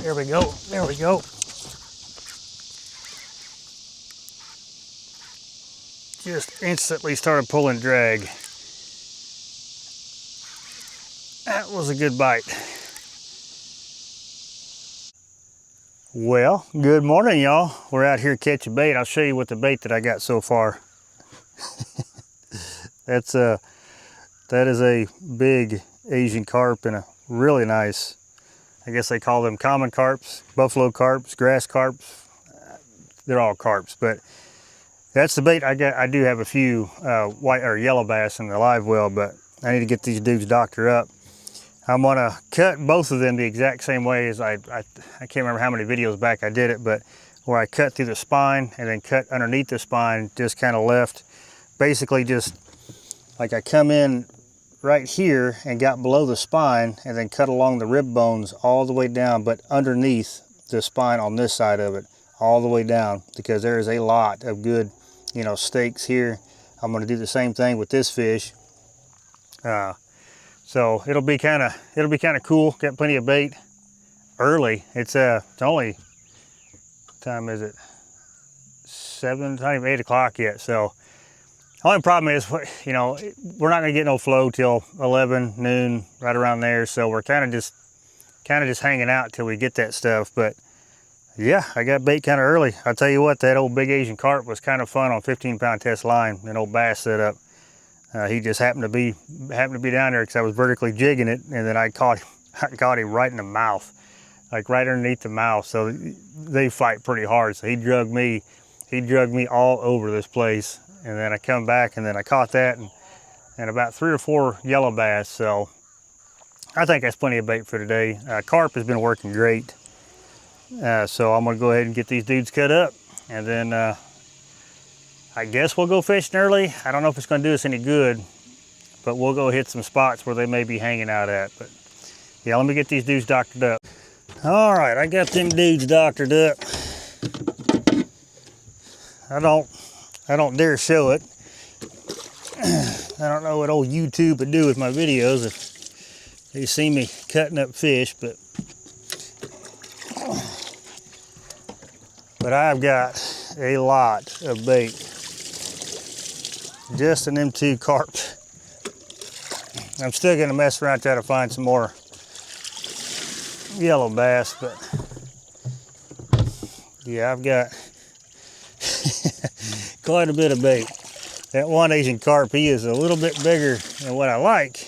There we go. There we go. Just instantly started pulling drag. That was a good bite. Well, good morning, y'all. We're out here catching bait. I'll show you what the bait that I got so far. That is a big Asian carp and a really nice, I guess they call them common carps, buffalo carps, grass carps. They're all carps, but that's the bait I got. I do have a few white or yellow bass in the live well, but I need to get these dudes doctored up. I'm gonna cut both of them the exact same way as I can't remember how many videos back I did it, but where I cut through the spine and then cut underneath the spine, just kind of left, basically just like I come in right here and got below the spine and then cut along the rib bones all the way down, but underneath the spine on this side of it, all the way down, because there is a lot of good, you know, steaks here. I'm gonna do the same thing with this fish. So it'll be kind of cool. Got plenty of bait early. It's only, what time is it? 7, not even 8 o'clock yet. So only problem is, you know, we're not gonna get no flow till 11 noon, right around there. So we're kind of just hanging out till we get that stuff. But yeah, I got bait kind of early. I'll tell you what, that old big Asian carp was kind of fun on 15-pound test line, an old bass setup. He just happened to be down there because I was vertically jigging it, and then I caught him right in the mouth, like right underneath the mouth. So they fight pretty hard. So he drugged me all over this place, and then I come back and then I caught that and about 3 or 4 yellow bass. So I think that's plenty of bait for today. Carp has been working great. So I'm gonna go ahead and get these dudes cut up, and then I guess we'll go fishing early. I don't know if it's gonna do us any good, but we'll go hit some spots where they may be hanging out at. But yeah, let me get these dudes doctored up. All right, I got them dudes doctored up. I don't dare show it. I don't know what old YouTube would do with my videos if they see me cutting up fish, but I've got a lot of bait just in them 2 carp. I'm still gonna mess around, try to find some more yellow bass, but yeah, I've got quite a bit of bait. That one Asian carp, he is a little bit bigger than what I like,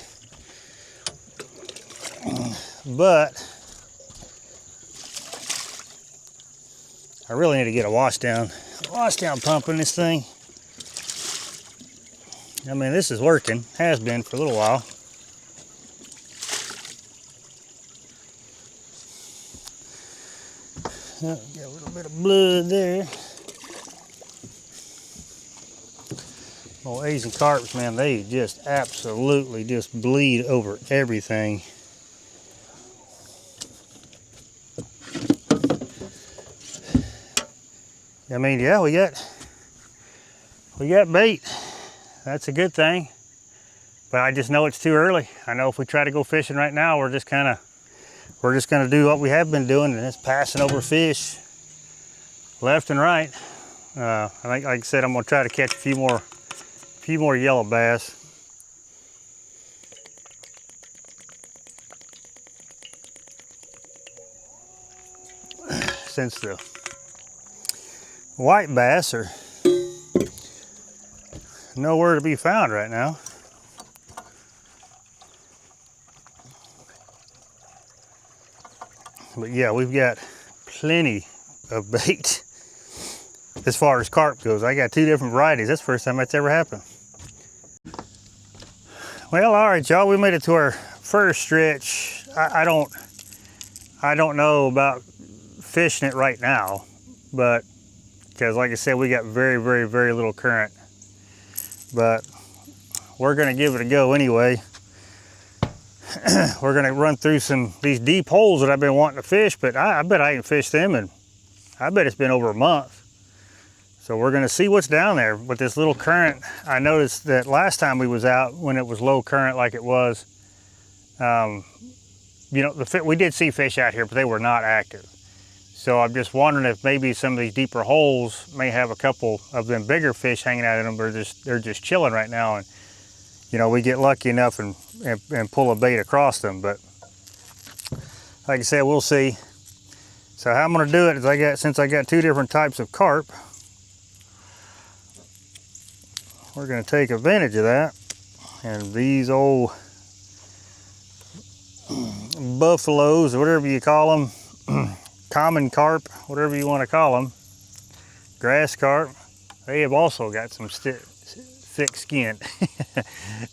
but I really need to get a wash down pump in this thing. I mean, this is working, has been for a little while. Oh, got a little bit of blood there. Well, Asian carps, man, they just absolutely just bleed over everything. I mean, yeah, we got bait. That's a good thing, but I just know it's too early. I know if we try to go fishing right now, we're just gonna do what we have been doing, and it's passing over fish left and right. I think, like I said, I'm gonna try to catch a few more yellow bass. Since the white bass are nowhere to be found right now. But yeah, we've got plenty of bait as far as carp goes. I got 2 different varieties. That's the first time that's ever happened. Well, all right, y'all, we made it to our first stretch. I don't know about fishing it right now, but because like I said, we got very, very, very little current. But we're gonna give it a go anyway. We're gonna run through these deep holes that I've been wanting to fish, but I bet I ain't fished them, and I bet it's been over a month. So we're gonna see what's down there with this little current. I noticed that last time we was out, when it was low current like it was, you know, we did see fish out here, but they were not active. So I'm just wondering if maybe some of these deeper holes may have a couple of them bigger fish hanging out in them, but they're just chilling right now, and you know, we get lucky enough and pull a bait across them. But like I said, we'll see. So how I'm gonna do it is since I got two different types of carp, we're gonna take advantage of that. And these old buffaloes, or whatever you call them, common carp, whatever you want to call them, grass carp, they have also got some thick skin.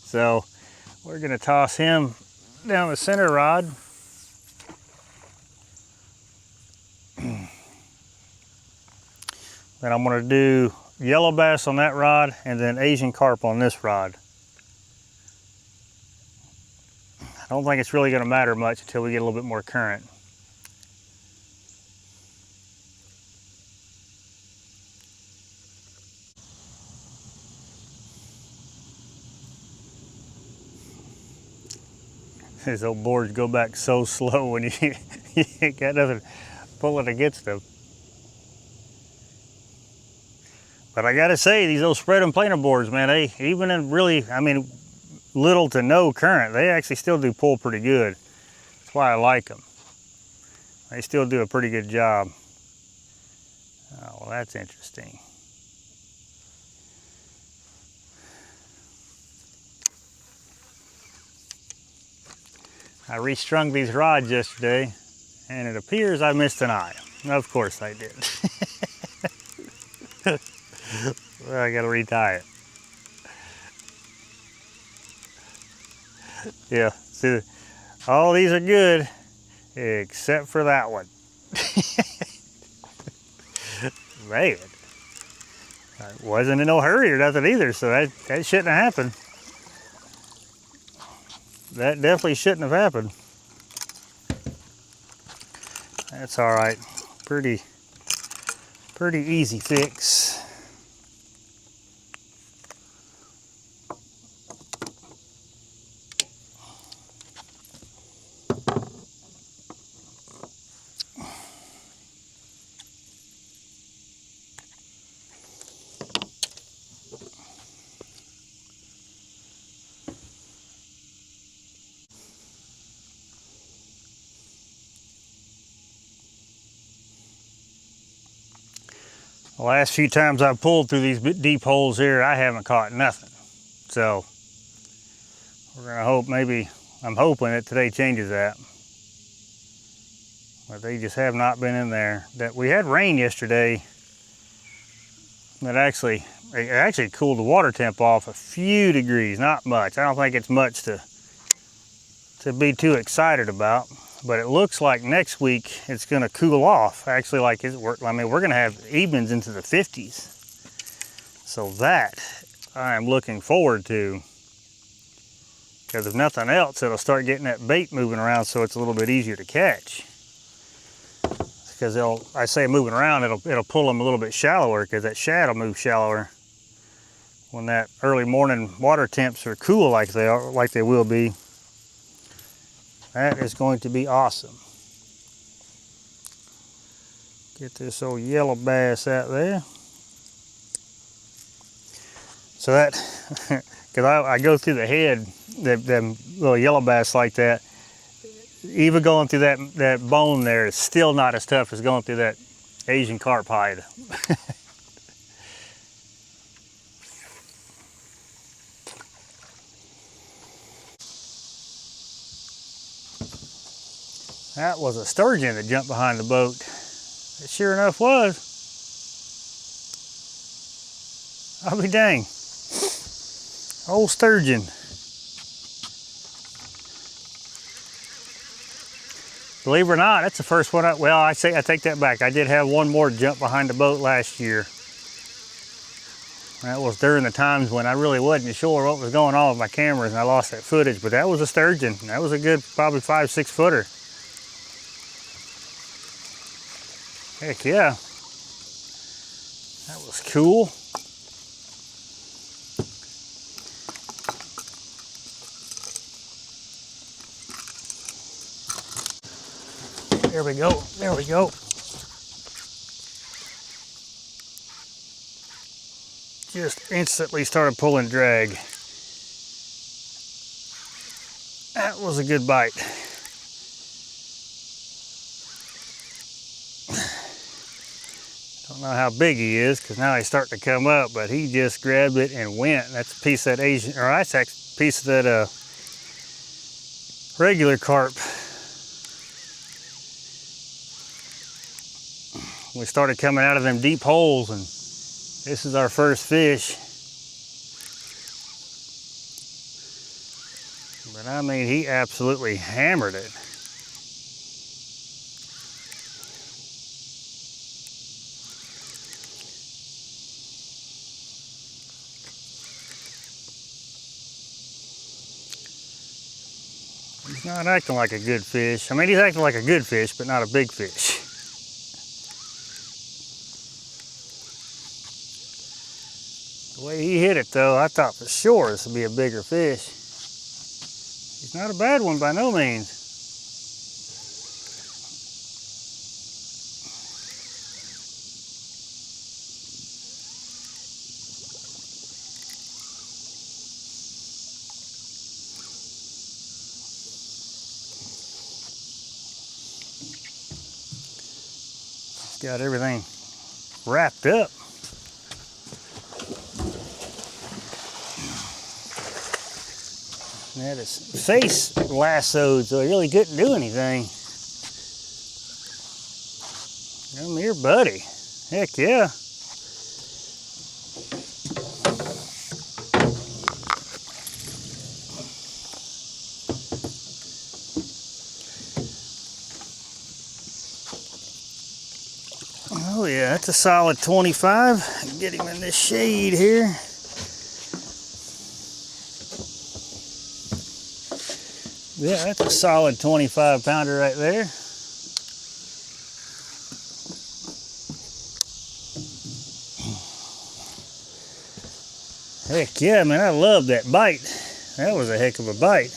So we're gonna toss him down the center rod. Then I'm gonna do yellow bass on that rod and then Asian carp on this rod. I don't think it's really gonna matter much until we get a little bit more current. These old boards go back so slow when you ain't got nothing pulling against them. But I gotta say, these old spread and planer boards, man, they, even in really, I mean, little to no current, they actually still do pull pretty good. That's why I like them. They still do a pretty good job. Oh, well, that's interesting. I restrung these rods yesterday, and it appears I missed an eye. Of course I did. Well, I gotta retie it. Yeah, see, all these are good, except for that one. Man, I wasn't in no hurry or nothing either, so that shouldn't have happened. That definitely shouldn't have happened. That's all right. Pretty easy fix. The last few times I've pulled through these deep holes here, I haven't caught nothing. So we're gonna hope, maybe, I'm hoping that today changes that. But they just have not been in there. That we had rain yesterday. It actually cooled the water temp off a few degrees, not much. I don't think it's much to be too excited about. But it looks like next week it's going to cool off. Actually, like I mean, we're going to have evenings into the 50s. So that I am looking forward to. Because if nothing else, it'll start getting that bait moving around, so it's a little bit easier to catch. Because I say moving around, it'll pull them a little bit shallower, because that shad will move shallower when that early morning water temps are cool like they will be. That is going to be awesome. Get this old yellow bass out there. So that, because I go through the head, them little yellow bass like that, even going through that bone there is still not as tough as going through that Asian carp hide. That was a sturgeon that jumped behind the boat. It sure enough was. I'll be dang. Old sturgeon. Believe it or not, that's the first one I take that back. I did have one more jump behind the boat last year. That was during the times when I really wasn't sure what was going on with my cameras and I lost that footage, but that was a sturgeon. That was a good, probably 5-6 footer. Heck yeah. That was cool. There we go. There we go. Just instantly started pulling drag. That was a good bite. Don't know how big he is because now he's starting to come up, but he just grabbed it and went. That's a piece of that Asian, or that's a piece of that regular carp. We started coming out of them deep holes, and this is our first fish. But I mean, he absolutely hammered it. He's not acting like a good fish. I mean, he's acting like a good fish, but not a big fish. The way he hit it though, I thought for sure this would be a bigger fish. He's not a bad one by no means. He's got everything wrapped up. He had his face lassoed, so he really couldn't do anything. Come here, buddy. Heck yeah. Oh yeah, that's a solid 25. Get him in this shade here. Yeah, that's a solid 25 pounder right there. Heck yeah, man, I love that bite. That was a heck of a bite.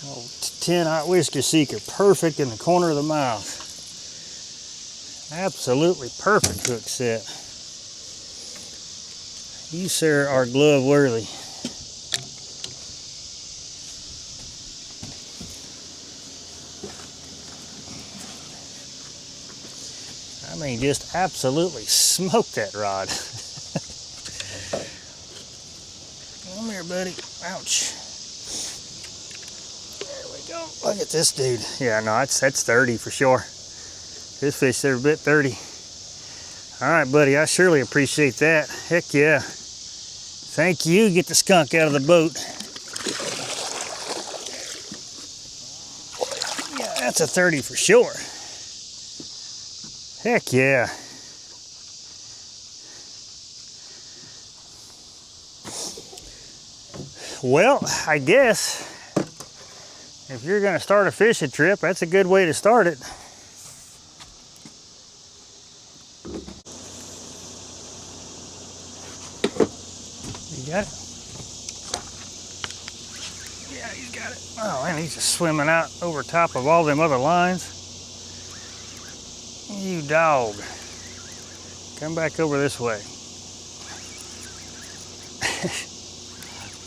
Oh, 10-aught whisker seeker, perfect in the corner of the mouth. Absolutely perfect hook set. You, sir, are glove worthy. I mean, just absolutely smoked that rod. Come here, buddy. Ouch. Look at this dude. Yeah, no, that's 30 for sure. This fish every bit 30. All right, buddy, I surely appreciate that. Heck yeah. Thank you. Get the skunk out of the boat. Yeah, that's a 30 for sure. Heck yeah. Well, I guess if you're going to start a fishing trip, that's a good way to start it. You got it? Yeah, he's got it. Oh, man, he's just swimming out over top of all them other lines. You dog. Come back over this way.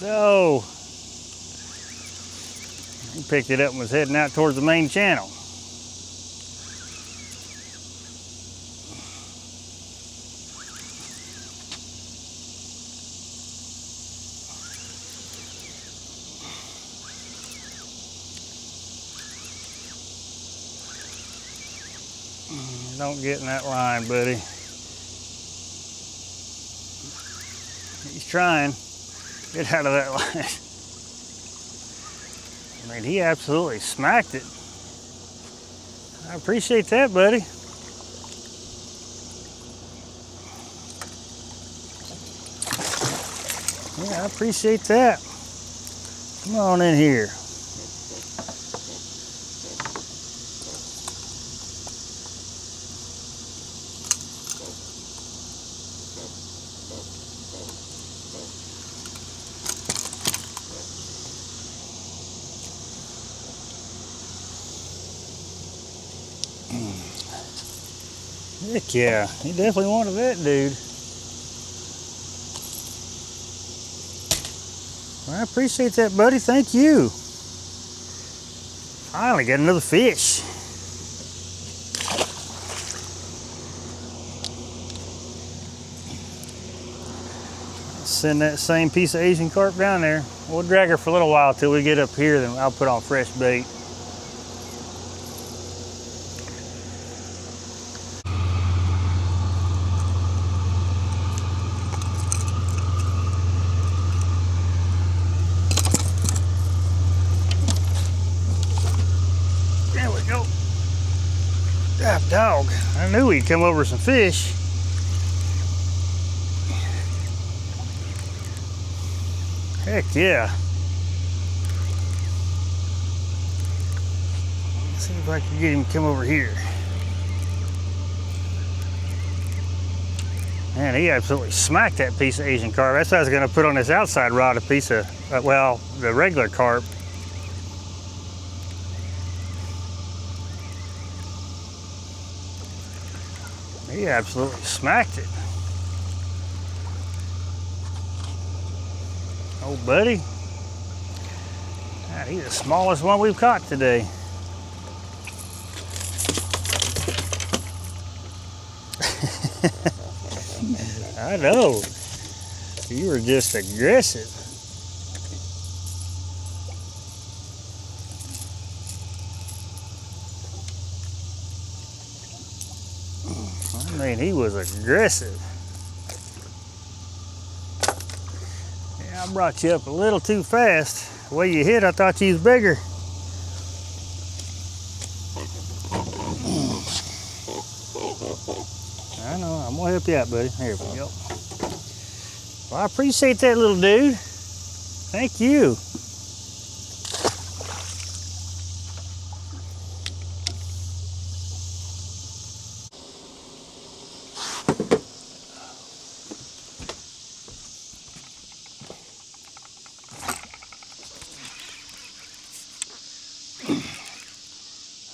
No. He picked it up and was heading out towards the main channel. Don't get in that line, buddy. He's trying. Get out of that line. I mean, he absolutely smacked it. I appreciate that, buddy. Yeah, I appreciate that. Come on in here. Heck yeah, he definitely wanted that, dude. Well, I appreciate that, buddy. Thank you. Finally got another fish. Send that same piece of Asian carp down there. We'll drag her for a little while till we get up here, then I'll put on fresh bait. There we go. Ah, dog. I knew he'd come over some fish. Heck yeah. Let's see if I can get him to come over here. Man, he absolutely smacked that piece of Asian carp. That's what I was gonna put on this outside rod, a piece of, well, the regular carp. He absolutely smacked it. Oh, buddy. God, he's the smallest one we've caught today. I know. You were just aggressive. I mean, he was aggressive. Yeah, I brought you up a little too fast. The way you hit, I thought you was bigger. I know, I'm gonna help you out, buddy. Here we go. Well, I appreciate that, little dude. Thank you.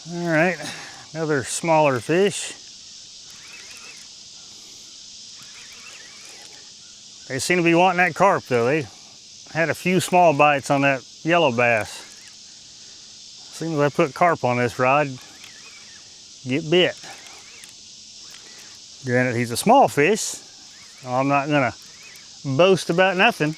All right, another smaller fish. They seem to be wanting that carp though. They had a few small bites on that yellow bass. Seems like I put carp on this rod, get bit. Granted, he's a small fish, so I'm not gonna boast about nothing.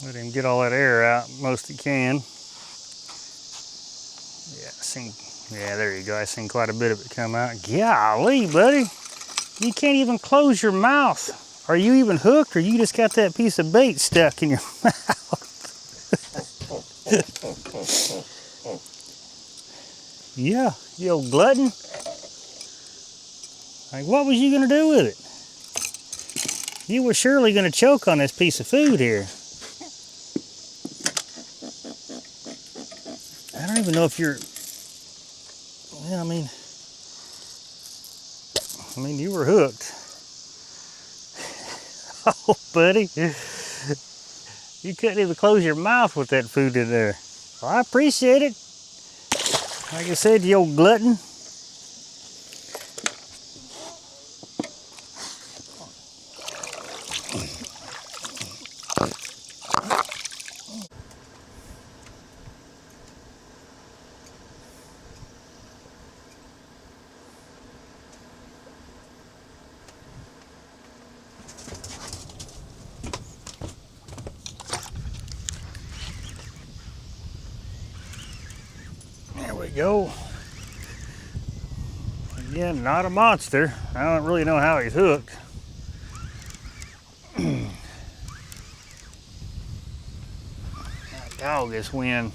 Let him get all that air out most he can. Yeah, there you go. I seen quite a bit of it come out. Golly, buddy. You can't even close your mouth. Are you even hooked, or you just got that piece of bait stuck in your mouth? Yeah, you old glutton. Like, what was you gonna do with it? You were surely gonna choke on this piece of food here. I don't even know if you're, yeah, I mean, you were hooked. Oh, buddy. You couldn't even close your mouth with that food in there. Well, I appreciate it. Like I said, you old glutton. There we go. Again, not a monster. I don't really know how he's hooked. Dog, this wind.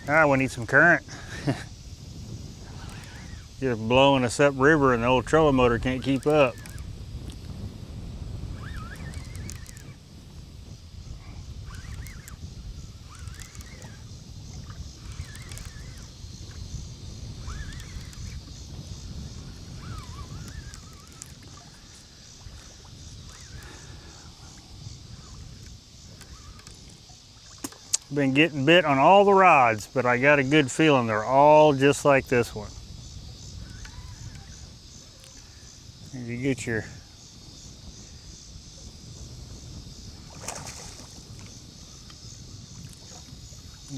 Ah, we need some current. Just blowing us up river and the old trolling motor can't keep up. Been getting bit on all the rods, but I got a good feeling they're all just like this one. You get your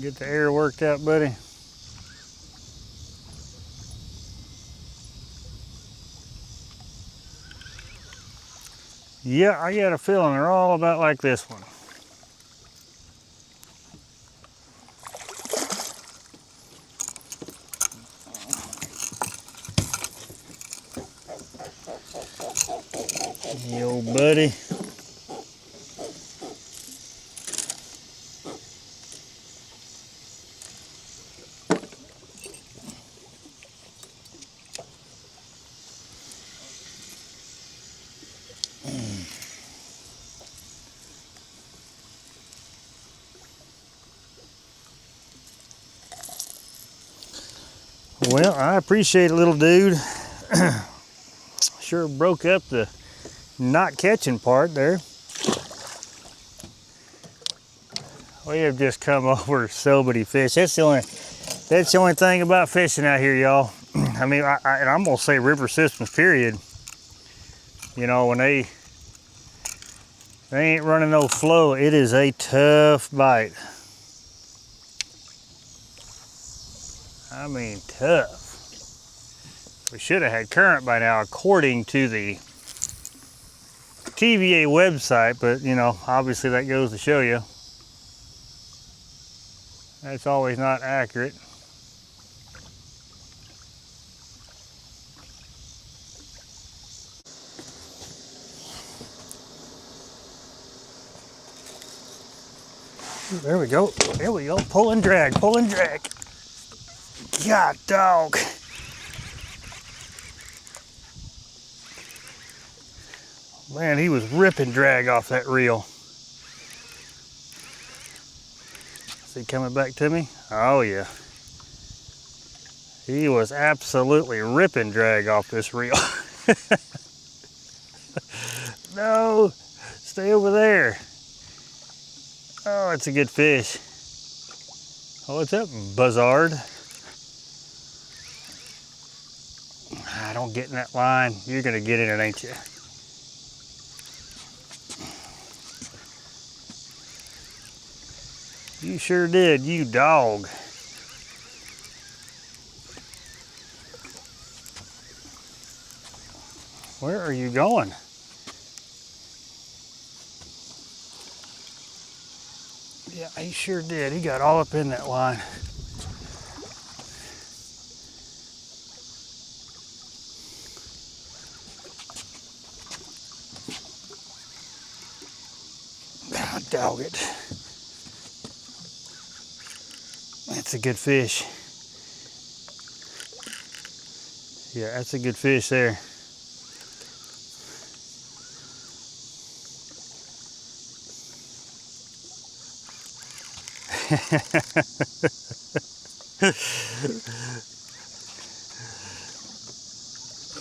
get the air worked out, buddy. Yeah, I got a feeling they're all about like this one. Yo, buddy. Well, I appreciate it, little dude. Sure broke up the not catching part there. We have just come over so many fish. That's the only thing about fishing out here, y'all. I mean, and I'm gonna say river systems, period. You know, when they ain't running no flow, it is a tough bite. I mean, tough. We should have had current by now, according to the TVA website, but you know, obviously that goes to show you that's always not accurate. There we go. There we go. Pull and drag. Pull and drag. God, dog. Man, he was ripping drag off that reel. Is he coming back to me? Oh, yeah. He was absolutely ripping drag off this reel. No, stay over there. Oh, it's a good fish. Oh, what's up, buzzard? Don't get in that line. You're gonna get in it, ain't you? You sure did, you dog. Where are you going? Yeah, he sure did. He got all up in that line. God, dog it. That's a good fish. Yeah, that's a good fish there.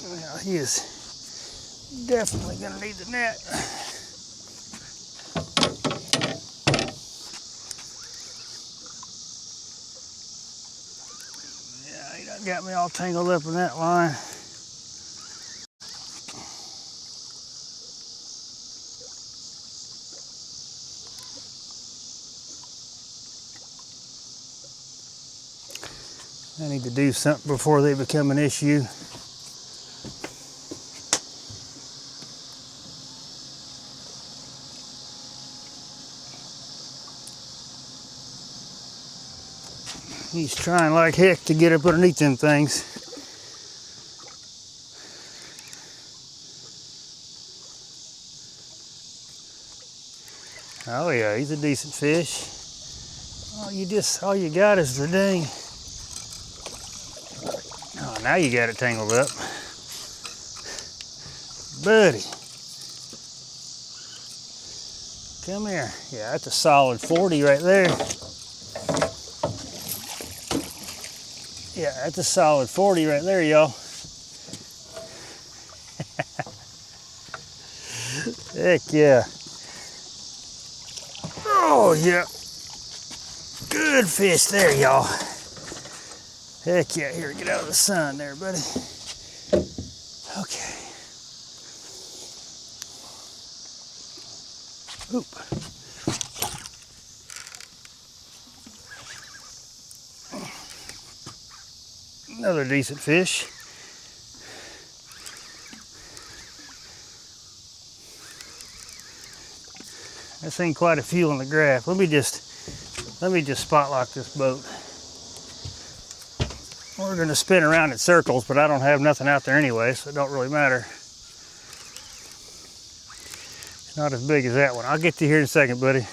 Well, he is definitely gonna need the net. Yeah, he done got me all tangled up in that line. I need to do something before they become an issue. He's trying like heck to get up underneath them things. Oh yeah, he's a decent fish. All you got is the dang. Oh, now you got it tangled up. Buddy. Come here. Yeah, that's a solid 40 right there. Yeah, that's a solid 40 right there, y'all. Heck yeah. Oh, yeah. Good fish there, y'all. Heck yeah, here, get out of the sun there, buddy. Okay. Oop. Another decent fish. I've seen quite a few on the graph. Let me just spot lock this boat. We're gonna spin around in circles, but I don't have nothing out there anyway, so it don't really matter. It's not as big as that one. I'll get to you here in a second, buddy.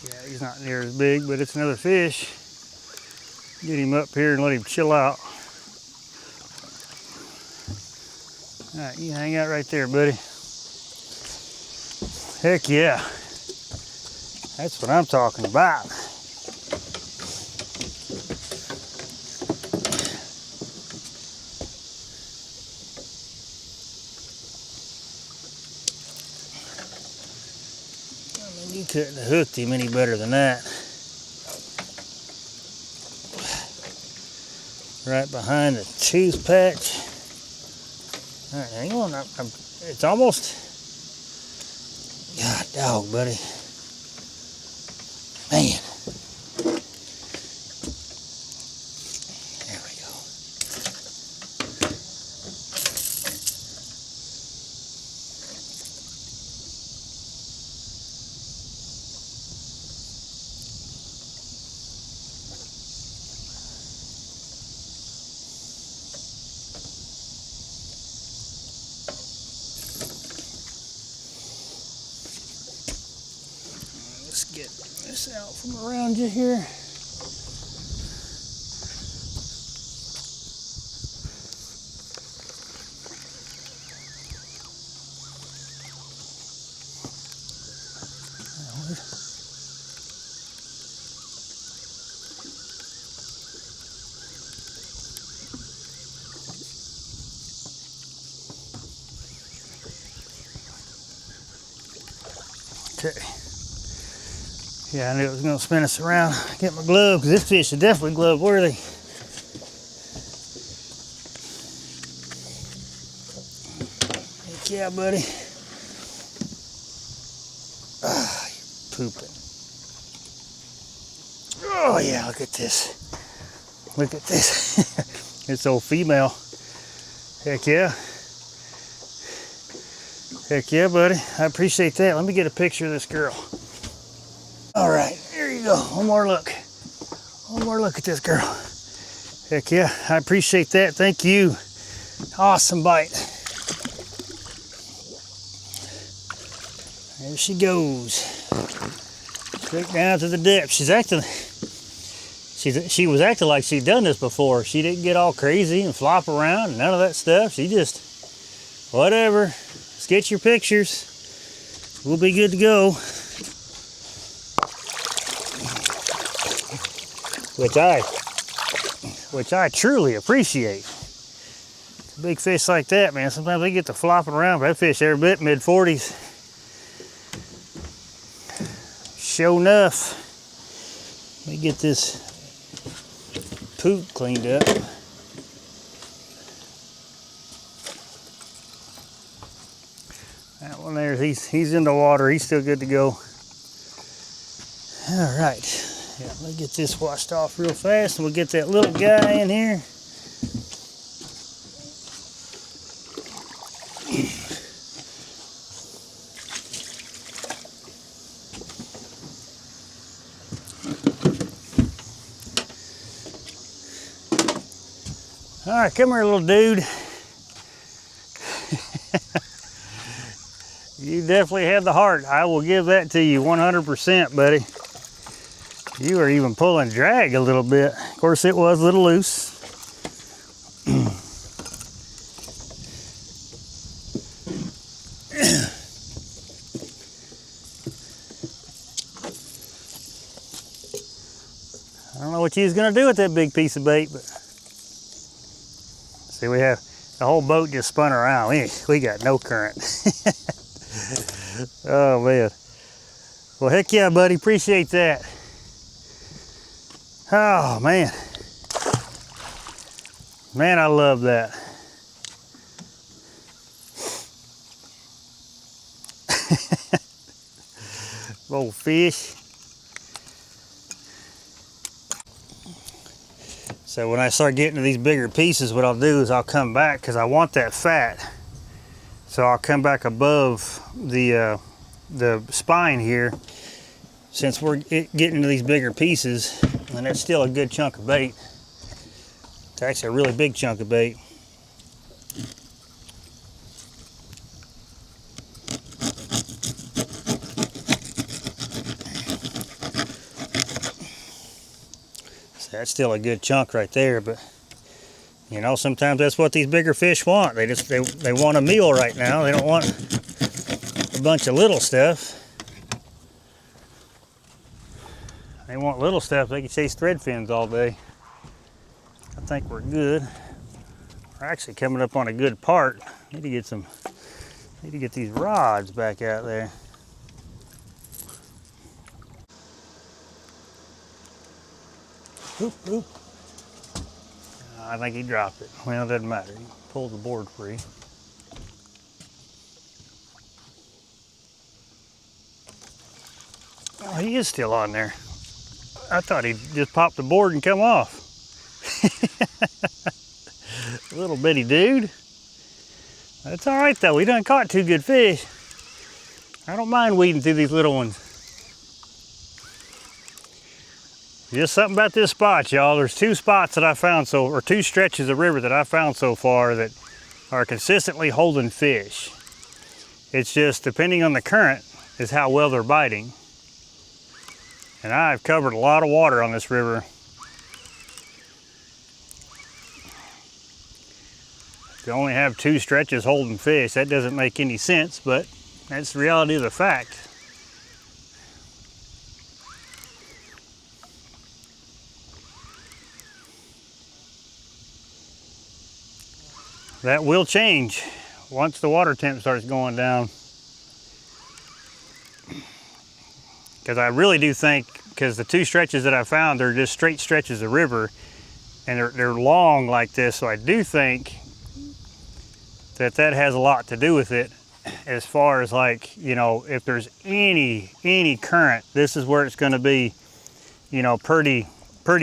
Yeah, he's not near as big, but it's another fish. Get him up here and let him chill out. All right, you hang out right there, buddy. Heck yeah. That's what I'm talking about. I mean, you couldn't have hooked him any better than that. Right behind the tooth patch. All right, hang on. It's almost. God dog, buddy. Man. There we go. Let's get this out from around you here. Okay. Yeah, I knew it was going to spin us around. Get my glove, because this fish is definitely glove worthy. Heck yeah, buddy. Ah, you're pooping. Oh yeah, look at this. Look at this. It's old female. Heck yeah. Heck yeah, buddy. I appreciate that. Let me get a picture of this girl. All right, here you go. One more look. One more look at this girl. Heck yeah, I appreciate that. Thank you. Awesome bite. There she goes. Straight down to the depth. She was acting like she'd done this before. She didn't get all crazy and flop around and none of that stuff. She just, whatever. Let's get your pictures. We'll be good to go. Which I truly appreciate. A big fish like that, man, sometimes they get to flopping around, but that fish every bit mid-40s. Sure enough. Let me get this poop cleaned up. That one there, he's in the water. He's still good to go. All right. Yeah, let me get this washed off real fast and we'll get that little guy in here. All right, come here, little dude. You definitely have the heart. I will give that to you 100%, buddy. You are even pulling drag a little bit. Of course, it was a little loose. I don't know what you was gonna do with that big piece of bait, but see, we have the whole boat just spun around. We got no current. Oh man. Well, heck yeah, buddy. Appreciate that. Oh man. Man, I love that. Little fish. So when I start getting to these bigger pieces, what I'll do is I'll come back because I want that fat. So I'll come back above the spine here. Since we're getting to these bigger pieces, and that's still a good chunk of bait. It's actually a really big chunk of bait. So that's still a good chunk right there, but you know, sometimes that's what these bigger fish want. They want a meal right now. They don't want a bunch of little stuff. They want little stuff. They can chase thread fins all day. I think we're good. We're actually coming up on a good part. Need to get these rods back out there. Oop, oop. I think he dropped it. Well, it doesn't matter. He pulled the board free. Oh, he is still on there. I thought he just popped the board and come off. Little bitty dude. That's all right though. We done caught 2 good fish. I don't mind weeding through these little ones. Just something about this spot, y'all. There's 2 spots that I found or 2 stretches of river that I found so far that are consistently holding fish. It's just depending on the current is how well they're biting. And I've covered a lot of water on this river. To only have 2 stretches holding fish, that doesn't make any sense, but that's the reality of the fact. That will change once the water temp starts going down. Because I really do think, because the 2 stretches that I found, they're just straight stretches of river, and they're long like this, so I do think that has a lot to do with it. As far as, like, you know, if there's any current, this is where it's going to be, you know, pretty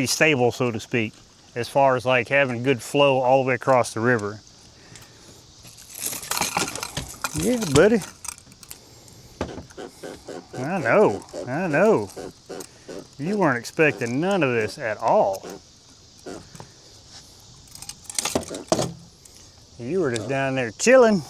stable, so to speak, as far as like having good flow all the way across the river. Yeah, buddy. I know. You weren't expecting none of this at all. You were just down there chilling.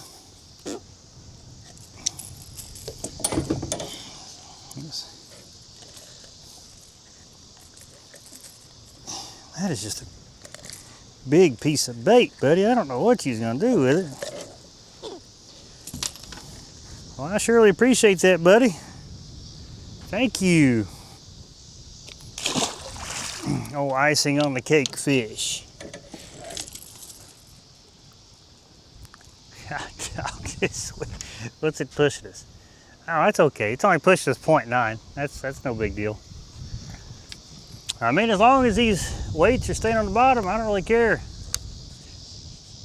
That is just a big piece of bait, buddy. I don't know what you's gonna do with it. Well, I surely appreciate that, buddy. Thank you. Oh, icing on the cake fish. What's it pushing us? Oh, that's okay. It's only pushed us 0.9. That's no big deal. I mean, as long as these weights are staying on the bottom, I don't really care.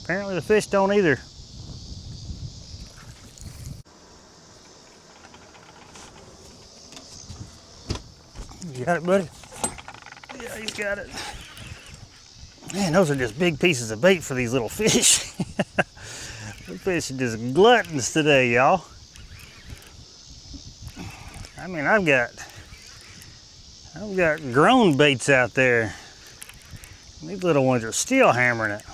Apparently the fish don't either. You got it, buddy? Yeah, you got it. Man, those are just big pieces of bait for these little fish. The fish are just gluttons today, y'all. I mean, I've got grown baits out there. These little ones are still hammering it.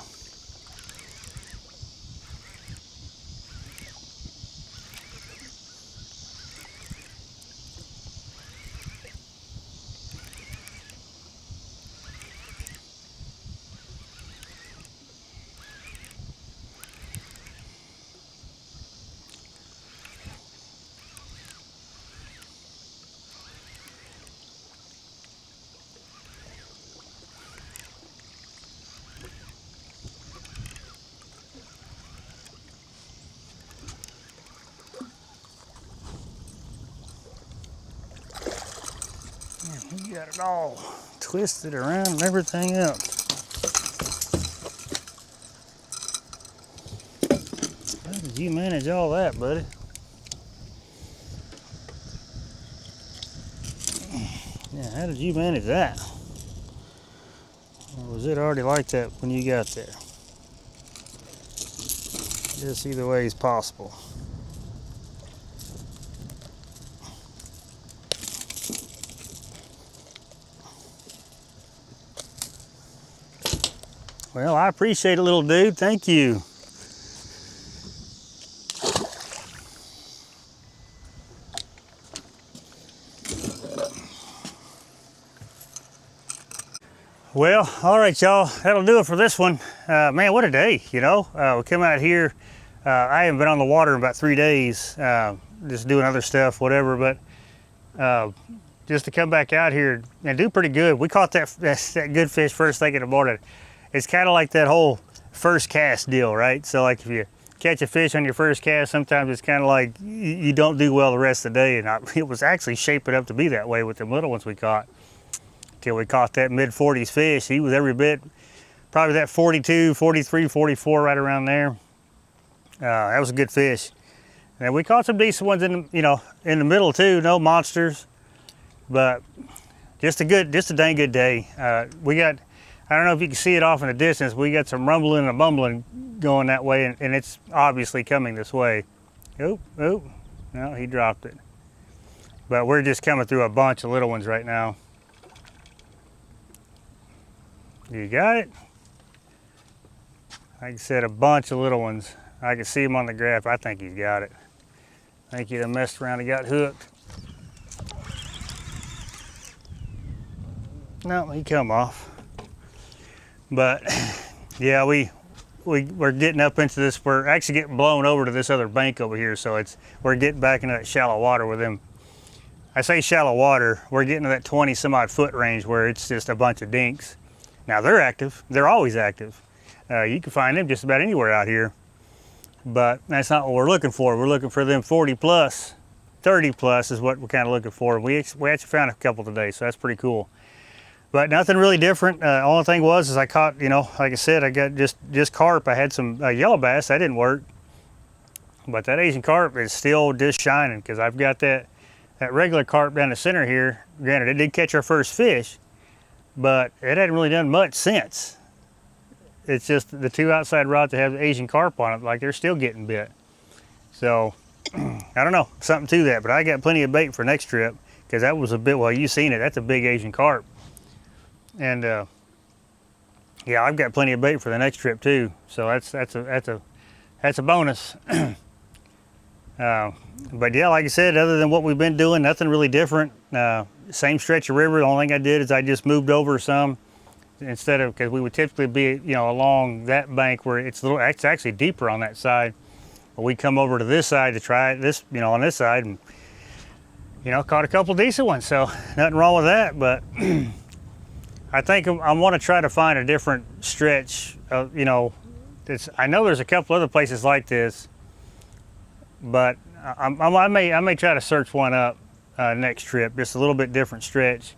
got it all twisted around and everything else. How did you manage all that, buddy? Yeah, how did you manage that? Or was it already like that when you got there? Just either way is possible. Well, I appreciate it, little dude. Thank you. Well, all right, y'all. That'll do it for this one. Man, what a day, you know. We come out here. I haven't been on the water in about 3 days, just doing other stuff, whatever. But just to come back out here and do pretty good. We caught that good fish first thing in the morning. It's kind of like that whole first cast deal, right? So like if you catch a fish on your first cast, sometimes it's kind of like you don't do well the rest of the day. And it was actually shaping up to be that way with the little ones we caught. Till we caught that mid-40s fish. He was every bit, probably that 42, 43, 44, right around there. That was a good fish. And we caught some decent ones in the middle too. No monsters, but just a dang good day. We got, I don't know if you can see it off in the distance. We got some rumbling and bumbling going that way, and it's obviously coming this way. Oop, oop. No, he dropped it. But we're just coming through a bunch of little ones right now. You got it? Like I said, a bunch of little ones. I can see him on the graph. I think he's got it. I think he done messed around and got hooked. No, he come off. But yeah, we're getting up into this. We're actually getting blown over to this other bank over here, so we're getting back into that shallow water with them. I say shallow water. We're getting to that 20 some odd foot range where it's just a bunch of dinks. Now they're active. They're always active. You can find them just about anywhere out here, but that's not what we're looking for. We're looking for them 40 plus, 30 plus is what we're kind of looking for. We actually found a couple today, so that's pretty cool. But nothing really different. Only thing was I caught, like I said, I got just carp. I had some yellow bass. That didn't work. But that Asian carp is still just shining because I've got that regular carp down the center here. Granted, it did catch our first fish, but it hadn't really done much since. It's just the two outside rods that have the Asian carp on it, like they're still getting bit. So, I don't know, something to that. But I got plenty of bait for next trip because that was a bit, well, you seen it, that's a big Asian carp. And yeah, I've got plenty of bait for the next trip too. So that's a bonus. But yeah, like I said, other than what we've been doing, nothing really different. Same stretch of river. The only thing I did is I just moved over some instead of, because we would typically be, along that bank where it's it's actually deeper on that side. But we come over to this side to try it, on this side, and caught a couple decent ones. So nothing wrong with that. But I think I want to try to find a different stretch. I know there's a couple other places like this, but I may try to search one up next trip, just a little bit different stretch.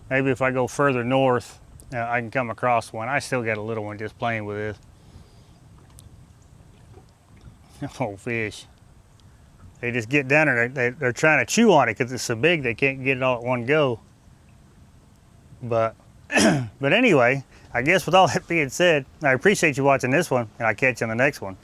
Maybe if I go further north, I can come across one. I still got a little one just playing with this. Oh, fish. They just get down there, they're trying to chew on it because it's so big they can't get it all at one go. But, but anyway, I guess with all that being said, I appreciate you watching this one, and I'll catch you on the next one.